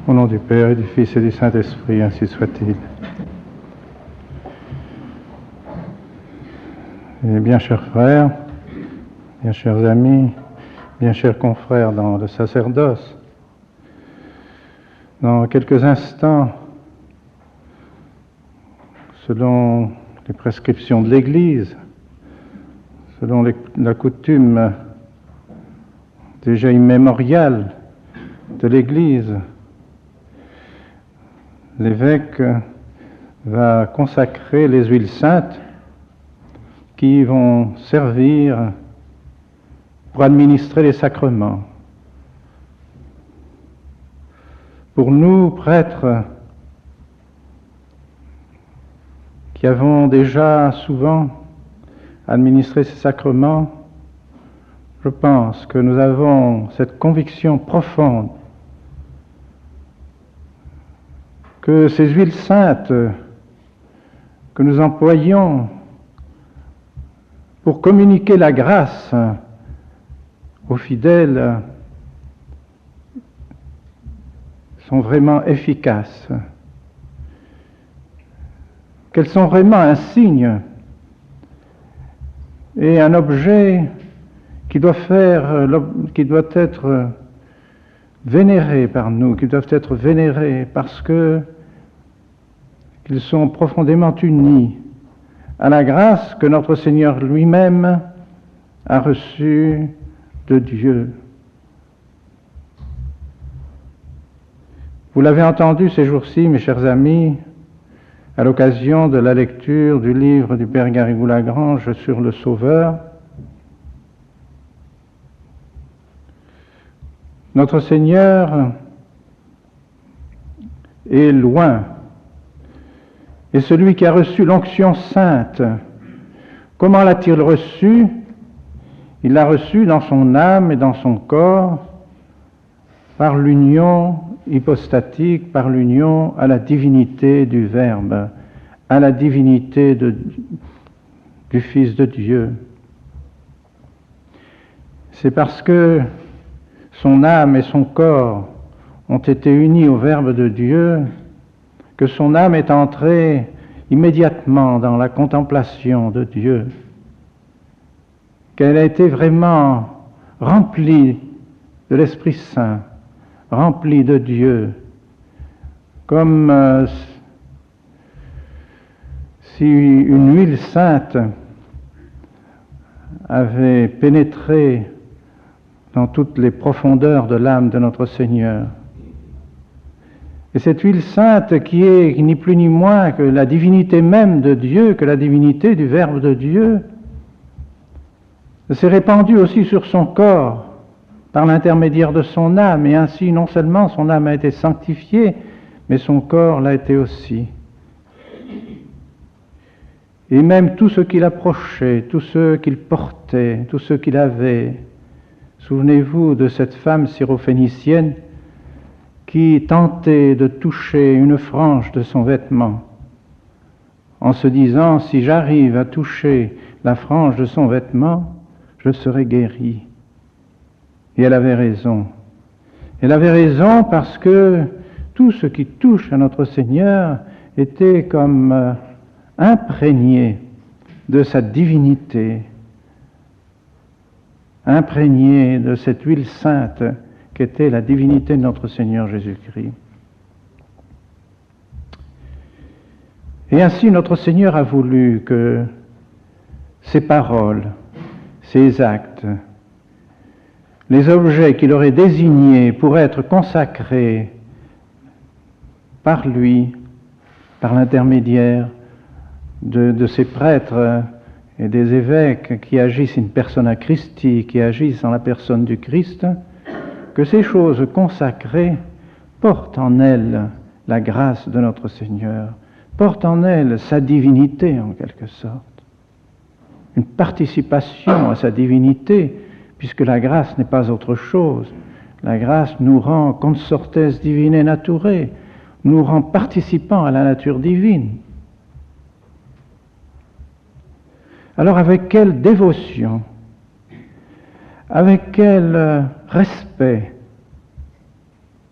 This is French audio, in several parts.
Au nom du Père et du Fils et du Saint-Esprit, ainsi soit-il. Et bien chers frères, bien chers amis, bien chers confrères dans le sacerdoce, dans quelques instants, selon les prescriptions de l'Église, selon la coutume déjà immémoriale de l'Église, l'évêque va consacrer les huiles saintes qui vont servir pour administrer les sacrements. Pour nous, prêtres, qui avons déjà souvent administré ces sacrements, je pense que nous avons cette conviction profonde que ces huiles saintes que nous employons pour communiquer la grâce aux fidèles sont vraiment efficaces, qu'elles sont vraiment un signe et un objet qui doit être vénéré par nous, qui doivent être vénérés parce qu'ils sont profondément unis à la grâce que notre Seigneur lui-même a reçue de Dieu. Vous l'avez entendu ces jours-ci, mes chers amis, à l'occasion de la lecture du livre du Père Garrigou-Lagrange sur le Sauveur. Notre Seigneur est loin, et celui qui a reçu l'onction sainte, comment l'a-t-il reçu? Il l'a reçu dans son âme et dans son corps, par l'union hypostatique, par l'union à la divinité du Verbe, à la divinité du Fils de Dieu. C'est parce que son âme et son corps ont été unis au Verbe de Dieu que son âme est entrée immédiatement dans la contemplation de Dieu, qu'elle a été vraiment remplie de l'Esprit Saint, remplie de Dieu, comme si une huile sainte avait pénétré dans toutes les profondeurs de l'âme de notre Seigneur. Et cette huile sainte qui est ni plus ni moins que la divinité même de Dieu, que la divinité du Verbe de Dieu, s'est répandue aussi sur son corps par l'intermédiaire de son âme, et ainsi non seulement son âme a été sanctifiée, mais son corps l'a été aussi. Et même tout ce qu'il approchait, tout ce qu'il portait, tout ce qu'il avait. Souvenez-vous de cette femme syrophénicienne qui tentait de toucher une frange de son vêtement, en se disant, si j'arrive à toucher la frange de son vêtement, je serai guérie. Et elle avait raison. Elle avait raison parce que tout ce qui touche à notre Seigneur était comme imprégné de sa divinité, imprégné de cette huile sainte qu'était la divinité de notre Seigneur Jésus-Christ. Et ainsi notre Seigneur a voulu que ses paroles, ses actes, les objets qu'il aurait désignés pour être consacrés par lui, par l'intermédiaire de ces prêtres et des évêques qui agissent in persona Christi, qui agissent en la personne du Christ, que ces choses consacrées portent en elles la grâce de notre Seigneur, portent en elles sa divinité en quelque sorte, une participation à sa divinité, puisque la grâce n'est pas autre chose. La grâce nous rend consortes divinae naturae, nous rend participants à la nature divine. Alors avec quelle dévotion, avec quel respect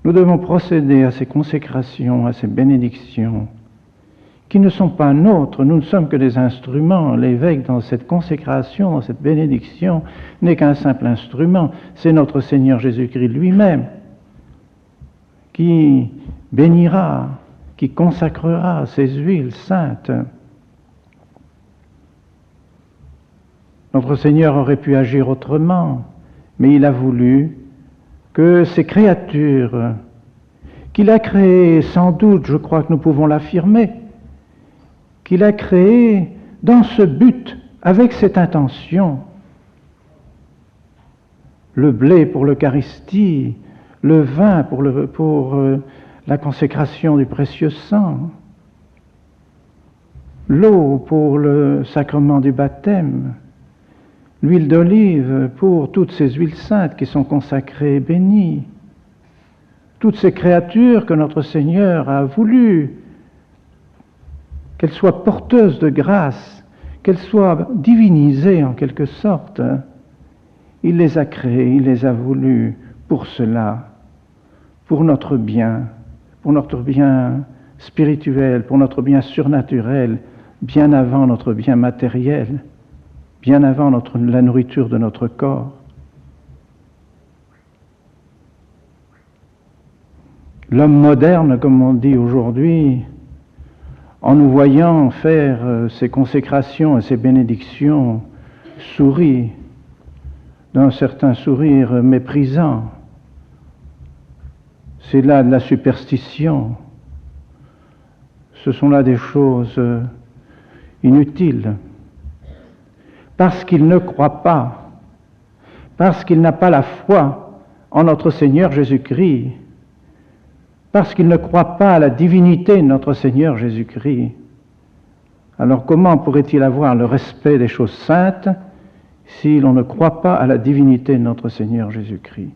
Nous devons procéder à ces consécrations, à ces bénédictions, qui ne sont pas nôtres, nous ne sommes que des instruments. L'évêque, dans cette consécration, dans cette bénédiction, n'est qu'un simple instrument. C'est notre Seigneur Jésus-Christ lui-même qui bénira, qui consacrera ces huiles saintes. Notre Seigneur aurait pu agir autrement, mais il a voulu que ces créatures qu'il a créées, sans doute, je crois que nous pouvons l'affirmer, qu'il a créées dans ce but, avec cette intention. Le blé pour l'Eucharistie, le vin pour la consécration du précieux sang, l'eau pour le sacrement du baptême, l'huile d'olive pour toutes ces huiles saintes qui sont consacrées et bénies, toutes ces créatures que notre Seigneur a voulu qu'elles soient porteuses de grâce, qu'elles soient divinisées en quelque sorte. Il les a créées, il les a voulues pour cela, pour notre bien spirituel, pour notre bien surnaturel, bien avant notre bien matériel, bien avant la nourriture de notre corps. L'homme moderne, comme on dit aujourd'hui, en nous voyant faire ces consécrations et ces bénédictions, sourit d'un certain sourire méprisant. C'est là de la superstition. Ce sont là des choses inutiles. Parce qu'il ne croit pas, parce qu'il n'a pas la foi en notre Seigneur Jésus-Christ, parce qu'il ne croit pas à la divinité de notre Seigneur Jésus-Christ. Alors comment pourrait-il avoir le respect des choses saintes si l'on ne croit pas à la divinité de notre Seigneur Jésus-Christ?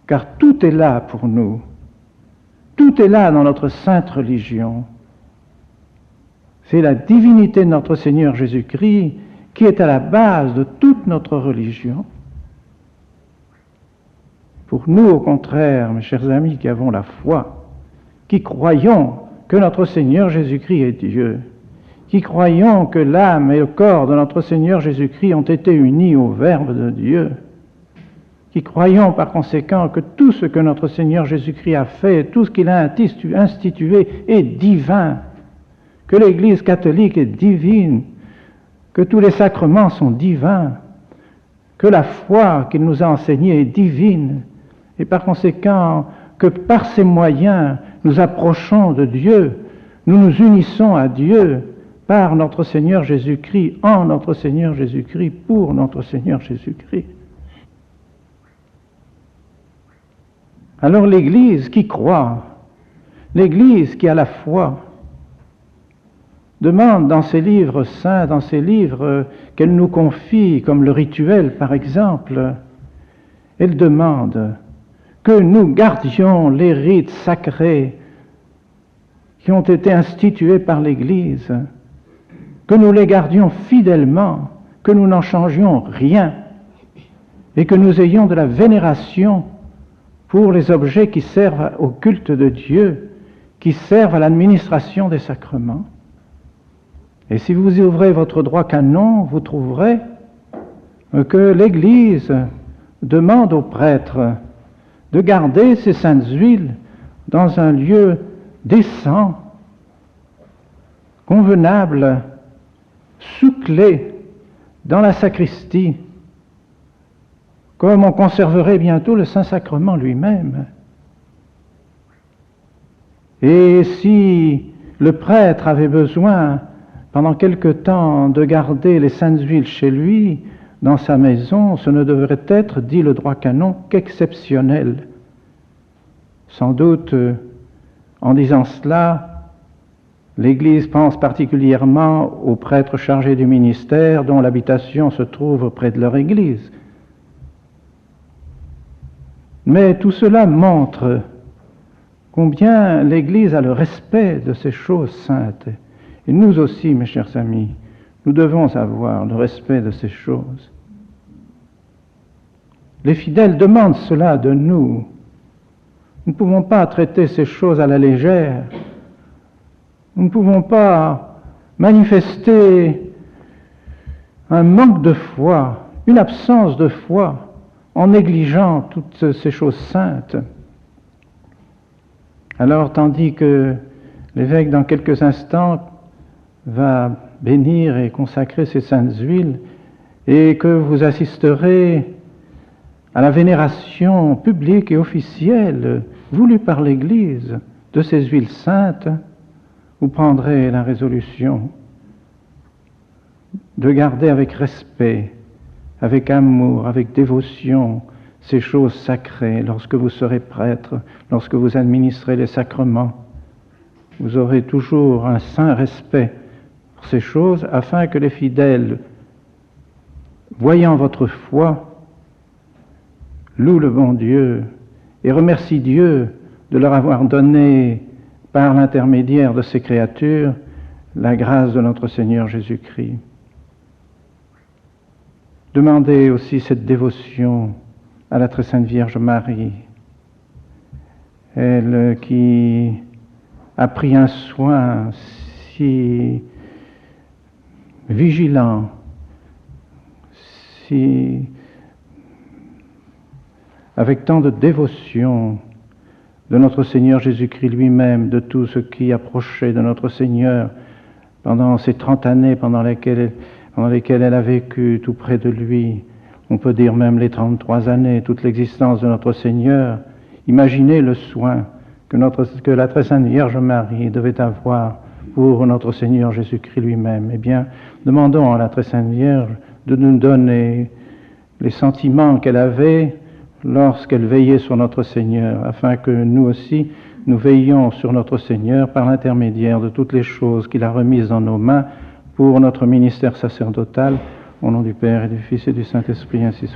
Car tout est là pour nous. Tout est là dans notre sainte religion. C'est la divinité de notre Seigneur Jésus-Christ qui est à la base de toute notre religion. Pour nous, au contraire, mes chers amis, qui avons la foi, qui croyons que notre Seigneur Jésus-Christ est Dieu, qui croyons que l'âme et le corps de notre Seigneur Jésus-Christ ont été unis au Verbe de Dieu, qui croyons par conséquent que tout ce que notre Seigneur Jésus-Christ a fait, tout ce qu'il a institué est divin, que l'Église catholique est divine, que tous les sacrements sont divins, que la foi qu'il nous a enseignée est divine, et par conséquent que par ces moyens nous approchons de Dieu, nous nous unissons à Dieu par notre Seigneur Jésus-Christ, en notre Seigneur Jésus-Christ, pour notre Seigneur Jésus-Christ. Alors l'Église qui croit, l'Église qui a la foi, demande dans ses livres saints, dans ses livres qu'elle nous confie, comme le rituel par exemple, elle demande que nous gardions les rites sacrés qui ont été institués par l'Église, que nous les gardions fidèlement, que nous n'en changions rien, et que nous ayons de la vénération pour les objets qui servent au culte de Dieu, qui servent à l'administration des sacrements. Et si vous ouvrez votre droit canon, vous trouverez que l'Église demande aux prêtres de garder ces saintes huiles dans un lieu décent, convenable, sous clé, dans la sacristie, comme on conserverait bientôt le Saint-Sacrement lui-même. Et si le prêtre avait besoin, pendant quelque temps, de garder les saintes huiles chez lui, dans sa maison, ce ne devrait être, dit le droit canon, qu'exceptionnel. Sans doute, en disant cela, l'Église pense particulièrement aux prêtres chargés du ministère dont l'habitation se trouve près de leur Église. Mais tout cela montre combien l'Église a le respect de ces choses saintes. Et nous aussi, mes chers amis, nous devons avoir le respect de ces choses. Les fidèles demandent cela de nous. Nous ne pouvons pas traiter ces choses à la légère. Nous ne pouvons pas manifester un manque de foi, une absence de foi, en négligeant toutes ces choses saintes. Alors, tandis que l'évêque, dans quelques instants, va bénir et consacrer ces saintes huiles, et que vous assisterez à la vénération publique et officielle voulue par l'Église de ces huiles saintes, vous prendrez la résolution de garder avec respect, avec amour, avec dévotion ces choses sacrées lorsque vous serez prêtre, lorsque vous administrez les sacrements. Vous aurez toujours un saint respect pour ces choses afin que les fidèles, voyant votre foi, louent le bon Dieu et remercient Dieu de leur avoir donné, par l'intermédiaire de ces créatures, la grâce de notre Seigneur Jésus-Christ. Demandez aussi cette dévotion à la très sainte Vierge Marie, elle qui a pris un soin si vigilant, avec tant de dévotion de notre Seigneur Jésus-Christ lui-même, de tout ce qui approchait de notre Seigneur pendant ces 30 années pendant lesquelles elle a vécu tout près de lui. On peut dire même les 33 années, toute l'existence de notre Seigneur. Imaginez le soin que la très sainte Vierge Marie devait avoir pour notre Seigneur Jésus-Christ lui-même. Eh bien, demandons à la très sainte Vierge de nous donner les sentiments qu'elle avait lorsqu'elle veillait sur notre Seigneur, afin que nous aussi, nous veillions sur notre Seigneur par l'intermédiaire de toutes les choses qu'il a remises dans nos mains pour notre ministère sacerdotal, au nom du Père et du Fils et du Saint-Esprit, ainsi soit.